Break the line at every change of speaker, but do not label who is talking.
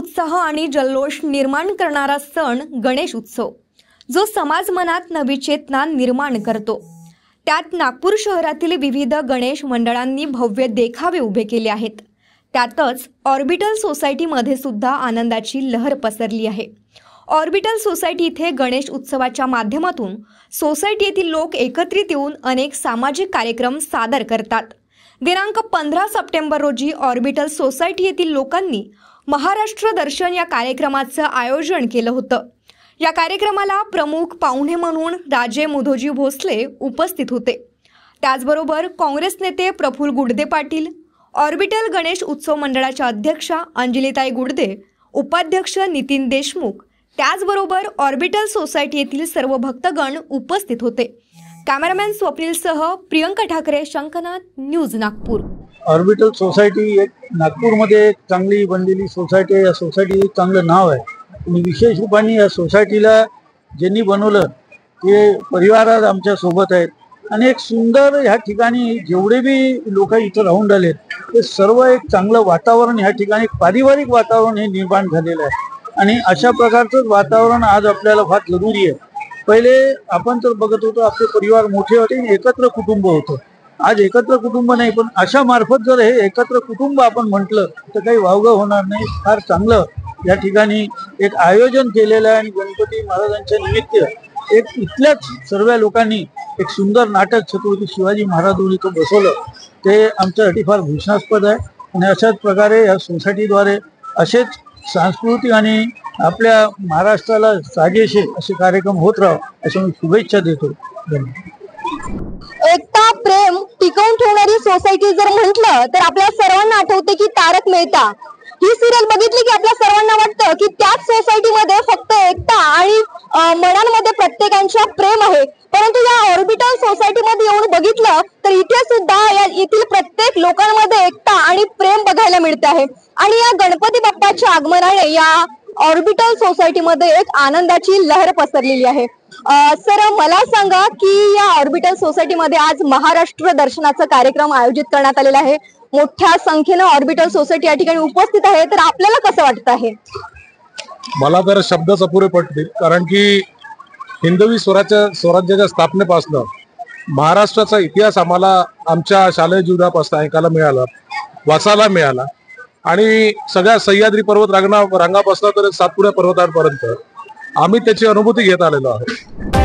उत्साह आणि जल्लोष निर्माण करणारा सण गणेश उत्सव, जो समाज मनात नवी चेतना निर्माण करतो। त्यात नागपूर शहरातील विविध गणेश मंडळांनी भव्य देखावे उभे केले आहेत। त्यातच ऑर्बिटल सोसायटीमध्ये सुद्धा आनंदाची लहर पसरली आहे। ऑर्बिटल सोसायटी इथे गणेश उत्सवाच्या माध्यमातून सोसायटीतील लोक एकत्रित येऊन अनेक सामाजिक कार्यक्रम सादर करतात। दिनांक 15 सप्टेंबर रोजी ऑर्बिटल सोसायटी येथील लोकांनी महाराष्ट्र दर्शन या कार्यक्रमाचं आयोजन केलं होतं। या कार्यक्रमाला प्रमुख पाहुणे म्हणून राजे मुधोजी भोसले उपस्थित होते। त्याचबरोबर काँग्रेस नेते प्रफुल्ल गुडदे पाटील, ऑर्बिटल गणेश उत्सव मंडळाच्या अध्यक्षा अंजलीताई गुडदे, उपाध्यक्ष नितीन देशमुख, त्याचबरोबर ऑर्बिटल सोसायटी येथील सर्व भक्तगण उपस्थित होते। कॅमेरामॅन स्वप्नीलसह Priyanka Thackeray, Shankhnath, news Nagpur.
Orbital society एक नागपूरमध्ये एक चांगली बनलेली सोसायटी आहे। या सोसायटी चांगलं नाव आहे आणि विशेष रूपाने या सोसायटीला ज्यांनी बनवलं ते परिवार आज आमच्या सोबत आहेत आणि एक सुंदर ह्या ठिकाणी जेवढे बी लोक इथं राहून राहिले ते सर्व एक चांगलं वातावरण ह्या ठिकाणी पारिवारिक वातावरण हे निर्माण झालेलं आहे आणि अशा प्रकारचं वातावरण आज आपल्याला फार जरुरी आहे। पहिले आपण तर बघत होतो आपले परिवार मोठे होते, एकत्र कुटुंब होतं। आज एकत्र कुटुंब नाही, पण अशा मार्फत जर हे एकत्र कुटुंब आपण म्हटलं तर काही वावगं होणार नाही। फार चांगलं या ठिकाणी एक आयोजन केलेलं आहे आणि गणपती महाराजांच्या निमित्त एक इथल्याच सर्व लोकांनी एक सुंदर नाटक छत्रपती शिवाजी महाराजांवर इथं बसवलं, ते आमच्यासाठी फार भूषणास्पद आहे। आणि अशाच प्रकारे या सोसायटीद्वारे असेच सांस्कृतिक आणि आपल्या महाराष्ट्राला साजेसे असे कार्यक्रम होत राहावे अशी मी शुभेच्छा देतो।
एकता प्रेम टिकवून ठेवणारी सोसायटी जर म्हटलं तर आपल्या सर्वांना आठवते की तारक मेहता ही सिरियल बघितली की आपल्या सर्वांना वाटतं की त्याच सोसायटीमध्ये फक्त एकता आणि मनांमध्ये प्रत्येकांच्या प्रेम आहे। परंतु या ऑर्बिटल सोसायटीमध्ये येऊन बघितलं तर इथे सुद्धा येथील प्रत्येक लोकांमध्ये एकता आणि प्रेम बघायला मिळते आहे। आणि या गणपती बाप्पाच्या आगमनाने या ऑर्बिटल सोसायटीमध्ये एक आनंदाची लहर पसरलेली आहे। सर, मला सांगा की या ऑर्बिटल सोसायटीमध्ये आज महाराष्ट्र दर्शनाचा कार्यक्रम आयोजित करण्यात आलेला आहे। मोठ्या संख्येने ऑर्बिटल सोसायटी या ठिकाणी उपस्थित आहे, तर आपल्याला कसं वाटतं आहे? मला
तर शब्दच अपुरे पडतील, कारण की हिंदवी स्वराज्याच्या स्थापनेपासून महाराष्ट्राचा इतिहास आम्हाला आमच्या शालेय जीवनापासून ऐकायला मिळाला, वाचायला मिळाला आणि सगळ्या सह्याद्री पर्वत रांगापासून तर सातपुडा पर्वतांपर्यंत आम्ही त्याची अनुभूती घेत आलेलो आहोत।